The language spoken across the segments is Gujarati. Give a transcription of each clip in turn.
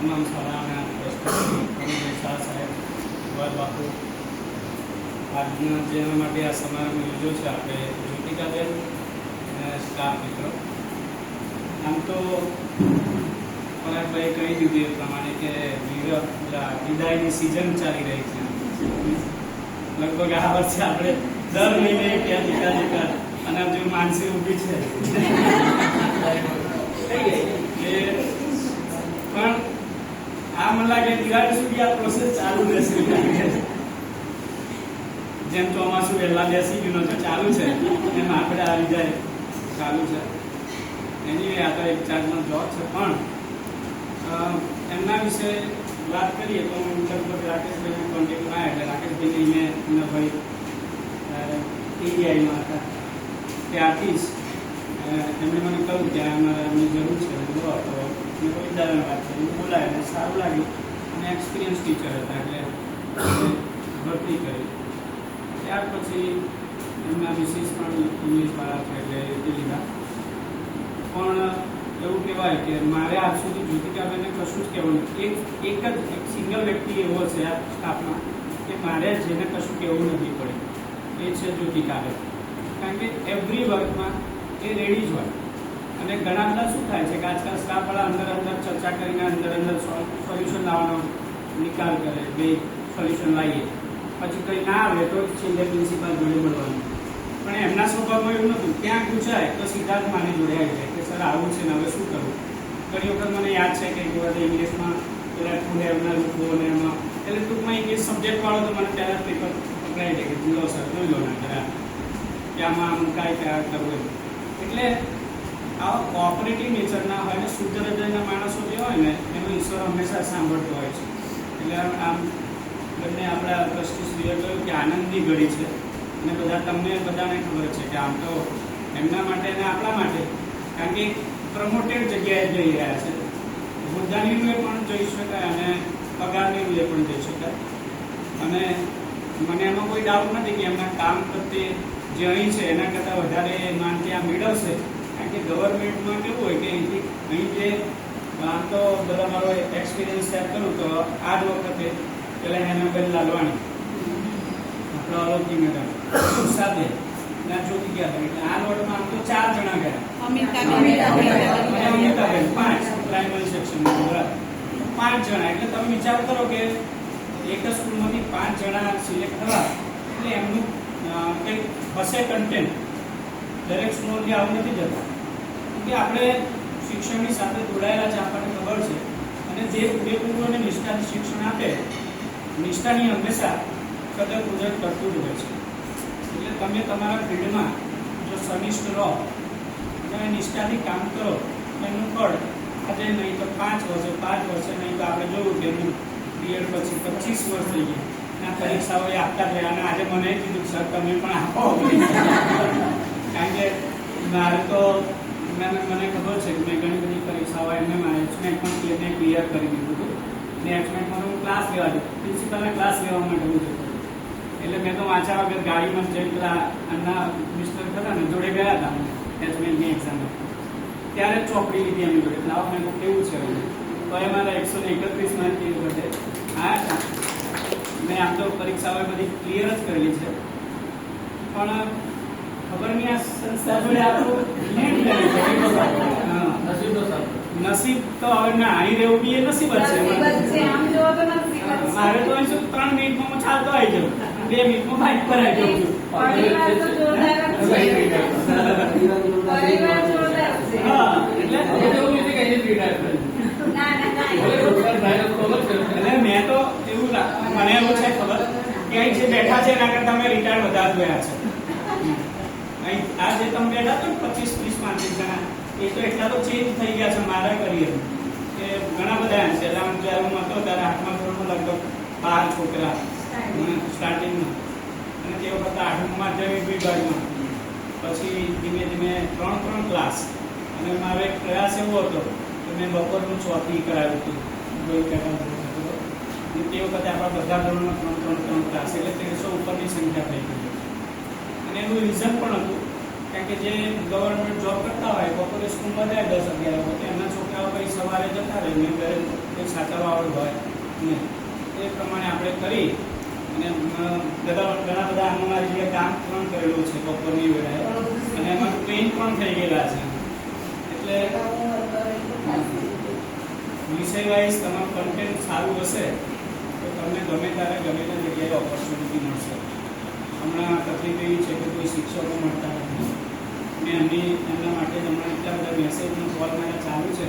તમામ શાળાના ટ્રસ્ટી સાહેબ બાપુ આજના જેના માટે આ સમારંભ યોજ્યો છે આપણે જ્યોતિકાબેન અને સ્ટાફ મિત્રો. આમ તો પરાગભાઈ કહી દીધું એ પ્રમાણે કે વિદાયની સિઝન ચાલી રહી છે. લગભગ આ વર્ષે આપણે દર મહિને ક્યાં દીકા અને જો માનસી ઊભી છે પણ આ મને લાગે દિવાળી સુધી આ પ્રોસેસ ચાલુ રહેશે. જેમ ચોમાસું વહેલા બેસી ગયું છે ચાલુ છે એમ આપણે આ વિદાય ચાલુ છે. એની આ તો એક ચાર્જનો જોબ છે. પણ એમના વિશે વાત કરીએ તો હું લગભગ રાકેશભાઈને કોન્ટેક્ટમાં આવ્યા એટલે રાકેશભાઈને એમના ભાઈ ટીડીઆઈમાં હતા ત્યારથી જ એમણે મને કહ્યું કે અમારે એમની જરૂર છે બોલો તો મેં કોઈ વિદાયની વાત કરી બોલાય સારું લાગ્યું અને એક્સપિરિયન્સ ટીચર હતા એટલે ભરતી કરી. ત્યાર પછી એમના વિશેષ પણ ઇંગ્લિશવાળા છે એટલે એ લીધા. પણ એવું કહેવાય કે મારે આજ સુધી જ્યોતિકાબેનને કશું જ કહેવું નથી. એક સિંગલ વ્યક્તિ એવો છે આ સ્ટાફમાં કે મારે જેને કશું કહેવું નથી પડે એ છે જ્યોતિકાબેન. કારણ કે એવરી વર્કમાં એ રેડી જ હોય. અને ઘણા બધા શું થાય છે કે આજકાલ સ્ટાફવાળા અંદર ચર્ચા કરીને અંદર સોલ્યુશન લાવવાનો નિકાલ કરે બે સોલ્યુશન લાવીએ પછી કંઈ ના આવે તો છેલ્લે પ્રિન્સિપાલ જોડે મળવાનું. પણ એમના સ્વભાવમાં એવું નહોતું. ત્યાં પૂછાય તો સીધા જ મારી જોડે આવી જાય કે સર આવું છે ને હવે શું કરવું. ઘણી વખત મને યાદ છે કે એક વખત ઇંગ્લિશમાં પેલા ટુ હેવના રૂપો અને એમાં એટલે ટૂંકમાં ઇંગ્લિશ સબ્જેક્ટવાળો તો મને પહેલાં પેપર પકડાઈ જાય કે જુઓ સર જોઈ લો ના જરા કે આમાં આમ કાંઈ કયા કરવું એમ. એટલે આવા કોઓપરેટિવ નેચરના હોય ને શુદ્ધ હૃદયના માણસો જે હોય ને એનો ઈશ્વર હંમેશા સાંભળતો હોય છે. એટલે આમ બંને આપણા ટ્રસ્ટીશ્રીએ કહ્યું કે આનંદની ઘડી છે અને તમને બધાને ખબર છે કે આમ તો એમના માટે અને આપણા માટે કારણ કે પ્રમોટેડ જગ્યાએ જઈ રહ્યા છે. હોદ્દાની રૂએ પણ જઈ શકાય અને પગારની રૂએ પણ જઈ શકાય. અને મને એમાં કોઈ ડાઉટ નથી કે એમના કામ પ્રત્યે જે અહીં છે એના કરતાં વધારે માન ત્યાં મેળવશે. કારણ કે ગવર્મેન્ટમાં કેવું હોય કે અહીં જે આમ તો બધા મારો એક્સપિરિયન્સ શેર કરું તો આ જ વખતે પેલા હેનાબેન લાલવાણી આપણો અલોકી મેડમ સાથે ના જોતી ગયા હતા. એટલે આ લોટમાં આમ તો 4 જણા ગયા. અમિતાબેન 5 પ્રાઇમરી સેક્શનમાં 5 જણા. એટલે તમે વિચાર કરો કે એક જ સ્કૂલમાંથી 5 જણા સિલેક્ટ થવા એટલે એમનું કંઈક હશે કન્ટેન્ટ. દરેક સ્કૂલમાંથી આવું નથી જતા કે આપણે શિક્ષણની સાથે જોડાયેલા છે આપણને ખબર છે. અને જે પૂરેપૂરું અને નિષ્ઠાથી શિક્ષણ આપે નિષ્ઠાની હંમેશા કદર પૂજન કરતું જ હોય છે. એટલે તમે તમારા ફિલ્ડમાં જો સનિષ્ઠ રહો અને નિષ્ઠાથી કામ કરો એનું ફળ આજે નહીં તો 5 વર્ષે નહીં તો આપણે જોયું કે એનું પીરિયડ પછી 25 વર્ષ થઈ ગયા ના પરીક્ષાઓ એ આપતા જ રહ્યા. અને આજે મને કીધું સર તમે પણ આપો. કારણ કે મારે તો મને ખબર છે કે મેં ઘણી બધી પરીક્ષાઓ એમને મેનેજમેન્ટમાં ક્લિયર કરી દીધું હતું. મેનેજમેન્ટમાં હું ક્લાસ લેવા જતો પ્રિન્સિપાલના ક્લાસ લેવા માટે હું જતો. એટલે મેં તો વાંચ્યા વગર ગાડીમાં જઈને પેલા એમના મિસ્ટર હતા ને જોડે ગયા હતા મેનેજમેન્ટની એક્ઝામમાં. ત્યારે ચોપડી લીધી એમની જોડે. લાવો મેં કેવું છે તો એ મારા 131 માર્કની વખતે હા મેં આમ તો પરીક્ષાઓ બધી ક્લિયર જ કરેલી છે. પણ ખબર નહીં આ સંસ્થા જોડે આપણું નસીબ તો હવે ના અહીં રહેવું બી એ નસીબ જ છે. મારે તો અહીં 3 મિનિટમાં હું ચાલતો આવી જાઉં 2 મિનિટમાં બાઇક પર આવી જાઉં છું. એટલે મેં તો એવું મને એવું છે ખબર કે અહીં જે બેઠા છે એના કરતા મેં રિટાયર્ડ વધારે જોયા છે. અહીં આ જે તમે બેઠા છો 25, 30, 35 જણા એ તો એટલા તો ચેન્જ થઈ ગયા છે મારા કરિયર કે ઘણા બધા એમ છે. જ્યારે હું હતો ત્યારે 8મા ધોરણમાં લગભગ 12 છોકરા સ્ટાર્ટિંગમાં અને તે વખતે 8મા માધ્યમિક વિભાગમાં પછી ધીમે ધીમે 3 ક્લાસ. અને મારો એક પ્રયાસ એવો હતો કે મેં બપોરનું 6 થી કરાવ્યું હતું ડ્રોઈંગ પેટર્ન. તે વખતે આપણા બધા ધોરણમાં 3 ક્લાસ એટલે 300 ઉપરની સંખ્યા થઈ ગઈ. અને એનું રીઝન પણ હતું કારણ કે જે ગવર્મેન્ટ જોબ કરતા હોય બપોરે સ્કૂલમાં જાય 10-11 વખતે એમના છોકરાઓ કરી સવારે જતા રહે ને ઘરે કોઈ સાચવવાવાળું હોય નહીં. એ પ્રમાણે આપણે કરી અને ઘણા બધા આમાં મારી જગ્યાએ કામ પણ કરેલું છે બપોરની વેળાએ અને એમાં ટ્રેન પણ થઈ ગયેલા છે. એટલે વિષય વાઇઝ તમારું કન્ટેન્ટ સારું હશે તો તમને ગમે ત્યારે ગમે તે જગ્યાએ ઓપોર્ચ્યુનિટી મળશે. હમણાં તકલીફ એવી છે કે કોઈ શિક્ષકો મળતા નથી ને એમના માટે જ હમણાં એટલા બધા મેસેજનો કોલ મારા ચાલુ છે.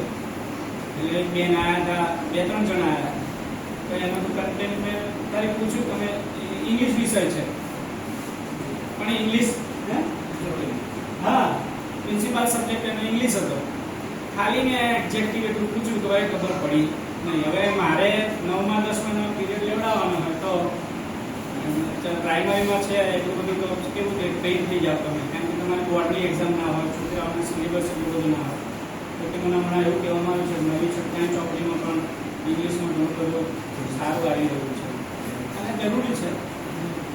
એટલે એક બેન આવ્યા હતા, 2-3 જણા આવ્યા, તો એનું કન્ટેન્ટ મેં તારે પૂછ્યું તમે ઇંગ્લિશ વિષય છે પણ ઇંગ્લિશ હા પ્રિન્સિપાલ સબ્જેક્ટ એનો ઇંગ્લિશ હતો. ખાલી મેં એક્ઝેક્ટિવ એટલું પૂછ્યું તો એ ખબર પડી નહીં. હવે મારે 9મા 10માનો પીરિયડ લેવડાવવાનો હોય તો પ્રાઇમરીમાં છે એટલું બધું તો કેવું કે ટ્રેન થઈ જાવ તમે, કારણ કે તમારી બોર્ડની એક્ઝામ ના હોય, છોકરાઓને સિલેબસ એટલું બધું ના હોય. તો કે મને હમણાં એવું કહેવામાં આવ્યું છે નવી છઠ્ઠાની ચોપડીમાં પણ ઇંગ્લિશમાં ઘણું બધું સારું આવી રહ્યું છે અને જરૂરી છે.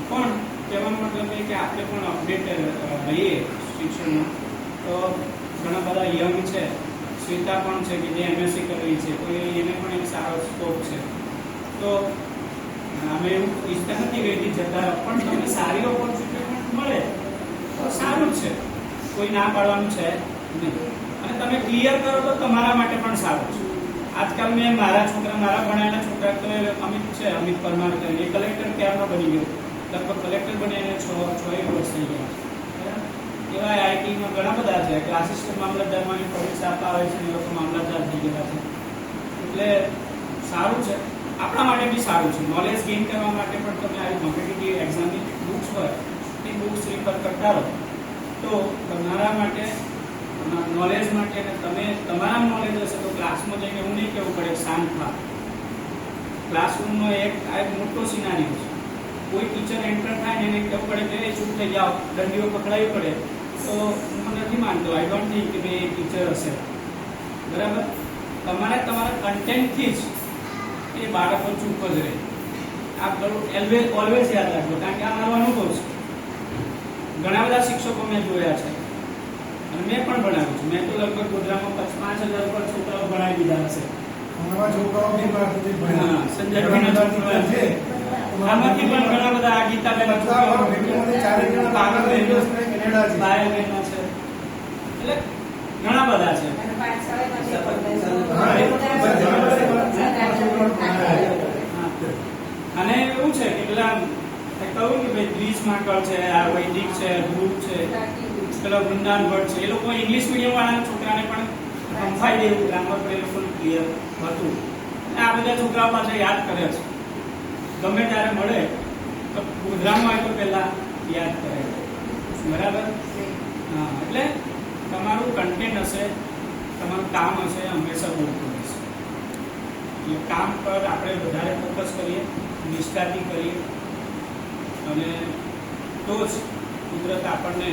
પણ કહેવાનો મતલબ એ કે આપણે પણ અપડેટ રહીએ શિક્ષણમાં. તો ઘણા બધા યંગ છે, શ્વેતા પણ છે કે જે MSc કરી છે, તો એને પણ એક સારો સ્કોપ છે. તો અમે એવું ઈચ્છતા નથી કે જતા પણ તમને સારી ઓપોર્ચ્યુનિટી મળે તો સારું છે, કોઈ ના પાડવાનું છે નહીં. અને તમે ક્લિયર કરો તો તમારા માટે પણ સારું છે. આજકાલ મેં મારા ભણાયેલા છોકરા તો અમિત પરમાર કરીને એ કલેક્ટર ક્યારનો બની ગયો, લગભગ કલેક્ટર બની એને 6 વર્ષ થઈ ગયા. એવા આઈટીમાં ઘણા બધા છે કે આસિસ્ટન્ટ મામલતદારની પરીક્ષા આપતા હોય છે, એ લોકો મામલતદાર થઈ ગયા છે. એટલે સારું છે, આપણા માટે બી સારું છે. નોલેજ ગેઇન કરવા માટે પણ તમે આવી કોમ્પિટિટિવ એક્ઝામની બુક્સ હોય એ બુક્સ રેફર કરતા રહો તો તમારા માટે નોલેજ માટે તમે તમારા નોલેજ હશે તો ક્લાસમાં જઈને એવું નહીં કહેવું પડે શાંત થા. ક્લાસરૂમનો એક મોટો સિનારીઓ છે. કોઈ ટીચર એન્ટર થાય ને એને કહેવું પડે કે ચૂપ થઈ જાઓ, દંડીઓ પકડાવી પડે તો હું નથી માનતો. આઈ ડોન્ટ થિંક કે એ ટીચર હશે. બરાબર, તમારા કન્ટેન્ટથી જ એ બાળકો ચૂપ જ રહે. આ ઓલવેઝ યાદ રાખજો, કારણ કે આ મારો અનુભવ છે. ઘણા બધા શિક્ષકો મેં જોયા છે અને મેં પણ ભણાવ્યું છું. મેં તો લગભગ ગોધરામાં 5,000 ઉપર છોકરાઓ ભણાવી દીધા હશે. આમાંથી પણ ઘણા બધા ગીતાબેન છે, એટલે ઘણા બધા છે. અને એવું છે કે પેલા કહ્યું કે ભાઈ ગ્રીસ માંકળ છે, આ વૈદિક છે, ધ્રુવ છે, પેલા વૃંદાવન ભટ્ટ છે, એ લોકો ઇંગ્લિશ મીડિયમ વાળા છોકરાને પણ સંફાઈ દેવું ગ્રામર પર એ લોકોનું ક્લિયર હતું. આ બધા છોકરાઓ પાસે યાદ કરે છે. ગમે ત્યારે મળે તો ગોધરામાં હોય તો પહેલા યાદ કરે. બરાબર, હા. એટલે તમારું કન્ટેન્ટ હશે, તમારું કામ હશે, હંમેશા બોલતું રહેશે. એટલે કામ પર આપણે વધારે ફોકસ કરીએ, નિષ્ઠાથી કરીએ અને તો જ કુદરત આપણને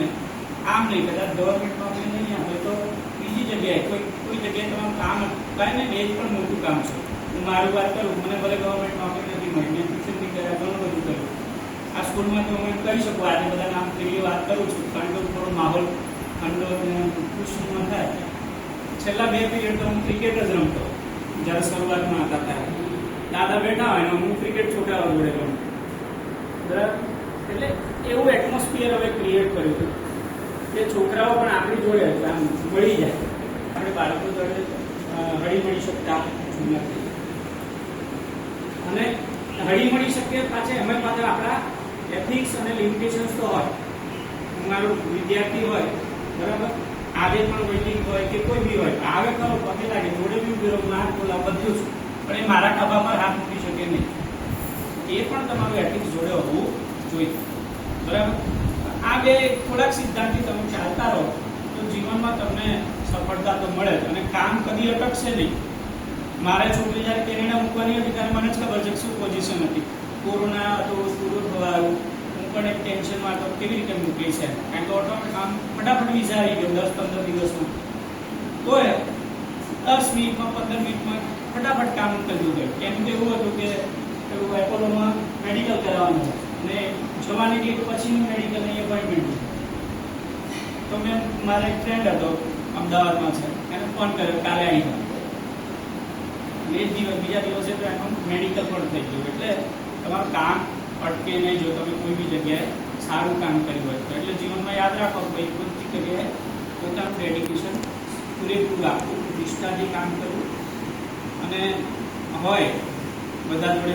આમ નહીં, કદાચ ગવર્મેન્ટમાં આપણે નહીં આપે તો બીજી જગ્યાએ કોઈ જગ્યાએ તમારું કામ કાંઈ નહીં, એ જ પણ મોટું કામ છે. હું મારી વાત કરું, મને ભલે ગવર્મેન્ટ નોકરી નથી મળી, મેં ટ્યુશન બી કર્યા, ઘણું બધું કર્યું. આ સ્કૂલમાં તો હું એમ કહી શકું, આજે બધા નામ ફેરી વાત કરું છું, કારણ કે થોડો માહોલ ઠંડો ખુશનુમા થાય. છેલ્લા 2 પીરિયડ તો હું ક્રિકેટ જ રમતો જ્યારે શરૂઆતમાં હતા ત્યારે. દાદા બેઠા હોય ને હું ક્રિકેટ છોકરાઓ જોડે રમું. બરાબર, એટલે એવું એટમોસ્ફિયર હવે ક્રિએટ કર્યું હતું કે છોકરાઓ પણ આપણી જોડે આમ મળી જાય. આપણે બાળકો જોડે હળી મળી શકતા નથી. અને હળી મળી શકીએ પાછળ અમે પાછળ આપણા એથિક્સ અને લિમિટેશન્સ તો હોય. મારો વિદ્યાર્થી હોય, બરાબર, આજે પણ વૈદિક હોય કે કોઈ બી હોય, આવે કરો પગે લાગે, જોડે બી ઉભી રહો, હાથ બોલા, બધું જ, પણ એ મારા ખભા પર હાથ મૂકી શકે નહીં. એ પણ તમારું એથિક્સ જોડે હોવું જોઈએ. બરાબર, આ બે થોડાક સિદ્ધાંતથી તમે ચાલતા રહો તો જીવનમાં તમને સફળતા તો મળે જ અને કામ કદી અટકશે નહીં. મારે છોકરી જ્યારે કેનેડા મૂકવાની હતી ત્યારે મને જ ખબર છે શું પોઝિશન હતી. કોરોના હતો, પૂરું થવા આવ્યું, હું પણ એક ટેન્શનમાં હતો કેવી રીતે મૂકી છે, કારણ કે ઓટોમેટિક આમ ફટાફટ વિઝા આવી ગયો 10-15 દિવસમાં. તો 10 મિનિટમાં 15 મિનિટમાં ફટાફટ કામ કરી દીધું. કેમ કે એવું હતું કે એવું એપોલોમાં મેડિકલ કરાવવાનું અને જવાની ડેટ પછીની મેડિકલની એપોઇન્ટમેન્ટ. તો મેં મારા એક ફ્રેન્ડ હતો અમદાવાદમાં છે, એને ફોન કર્યો કાલે આવી જાઓ. અને એ દિવસ બીજા દિવસે તો એનું મેડિકલ પણ થઈ ગયું. એટલે તમારું કામ અટકે નહીં જો તમે કોઈ બી જગ્યાએ સારું કામ કર્યું હોય તો. એટલે જીવનમાં યાદ રાખો ભાઈ બધી જગ્યાએ પોતાનું ડેડિકેશન પૂરેપૂરું આપવું, નિષ્ઠાથી કામ કરવું. અને હોય બધા જોડે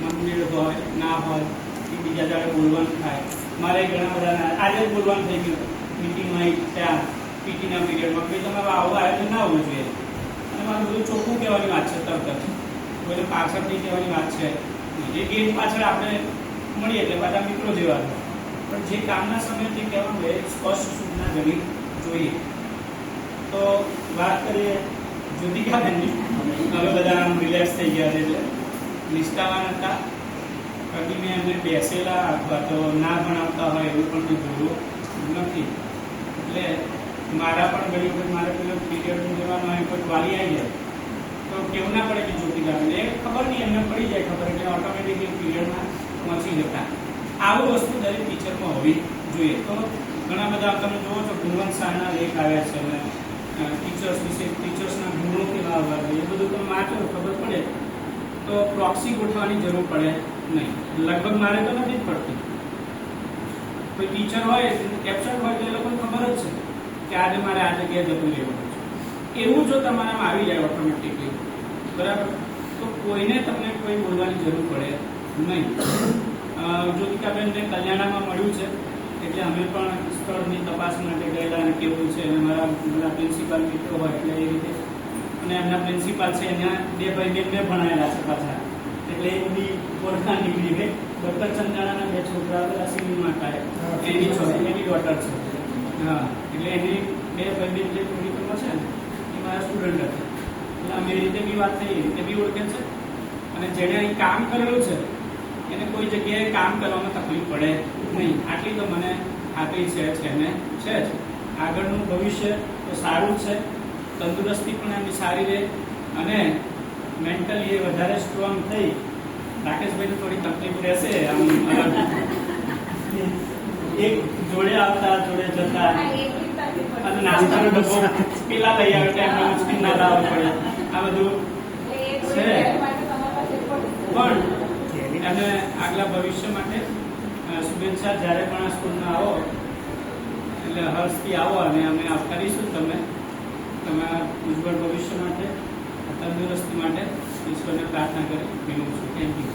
મનમેળ હોય ના હોય કે બીજા જોડે બોલવાનું થાય. મારે ઘણા બધા આજે જ બોલવાનું થઈ ગયું મિટિંગમાં ત્યાં પીટીના પીરિયડમાં કે તમારે આવું આયોજન ના હોવું જોઈએ. અને મારું બધું ચોખ્ખું કહેવાની વાત છે તરત જ, કોઈને પાછળથી કહેવાની વાત છે. એ ગેટ પાછળ આપણે મળીએ એટલે બધા મિત્રો જેવા છે, પણ જે કામના સમયે જે કહેવાનું હોય સ્પષ્ટ સૂચના કરવી જોઈએ. તો વાત કરીએ જ્યોતિકાબેનની. હવે બધા આમ રિલેક્સ થઈ ગયા છે એટલે નિષ્ઠાવાન હતા. કદી મેં એમને બેસેલા અથવા તો ના ભણાવતા હોય એવું પણ મેં જોયું નથી. એટલે મારા પણ ઘણી વખત મારે પેલો પીરિયડ જવાનું હોય કોઈ વાલી આવી જાય તો કેવું ના પડે કે જ્યોતિકાબેન એ ખબર નહીં એમને પડી જાય ખબર એટલે ઓટોમેટિકલી પીરિયડમાં પહોંચી જતા. આવું વસ્તુ દરેક ટીચરમાં હોવી જોઈએ. તો ઘણા બધા તમે જુઓ છો ગુણવંત શાહના લેખ આવ્યા છે અને ટીચર્સ વિશે ટીચર્સના ગુણો કેવા આવવા જોઈએ એ બધું તમે વાંચો ખબર પડે તો પ્રોક્સી ગોઠવાની જરૂર પડે નહીં. લગભગ મારે તો નથી જ પડતી. કોઈ ટીચર હોય એબસન્ટ હોય તો એ લોકોને ખબર જ છે કે આજે મારે આ જગ્યાએ જતું રહેવાનું છે. એવું જો તમારામાં આવી જાય ઓટોમેટિકલી બરાબર તો કોઈને તમને કોઈ બોલવાની જરૂર પડે નહીં. જ્યોતિકાબેનને કલ્યાણામાં મળ્યું છે એટલે અમે પણ સ્થળની તપાસ માટે ગયેલા અને કેવું છે અને મારા પ્રિન્સિપાલ મિત્રો હોય એટલે એ રીતે. અને એમના પ્રિન્સિપાલ છે એના બે ભાઈ બેનને ભણાયેલા છે પાછા એટલે એ બધી ઓળખાણ નીકળી ગઈ. ડૉક્ટર ચંદાણાના બે છોકરા હતા સિવિલ માટે એની છોકરી એની ડોટર છે. હા એટલે એની બે ભાઈ બેન જે મેડિકલમાં છે ને એ મારા સ્ટુડન્ટ હતા. એટલે અમે એ રીતે બી વાત થઈ એ બી ઓળખે છે. અને જેણે અહીં કામ કરેલું છે એને કોઈ જગ્યાએ કામ કરવામાં તકલીફ પડે નહીં. આટલી તો મને ખાતરી છે ને છે જ. આગળનું ભવિષ્ય તો સારું છે. તંદુરસ્તી પણ એમની સારી રહે અને મેન્ટલી એ વધારે સ્ટ્રોંગ થઈ. રાકેશભાઈને થોડી તકલીફ રહેશે આમ એક જોડે આવતા જોડે જતા અને નાસ્તાનો ડબ્બો પેલા લઈ આવે એટલે એમને મુશ્કેલ ના લાવવું પડે. આ બધું છે પણ અને આગલા ભવિષ્ય માટે શુભેચ્છા. જ્યારે પણ આ સ્કૂલમાં આવો એટલે હર્ષથી આવો અને અમે આવકારીશું તમે તમારા ઉજ્જવળ ભવિષ્ય માટે તંદુરસ્તી માટે ઈશ્વરને પ્રાર્થના કરી વિનવું છું. Thank you.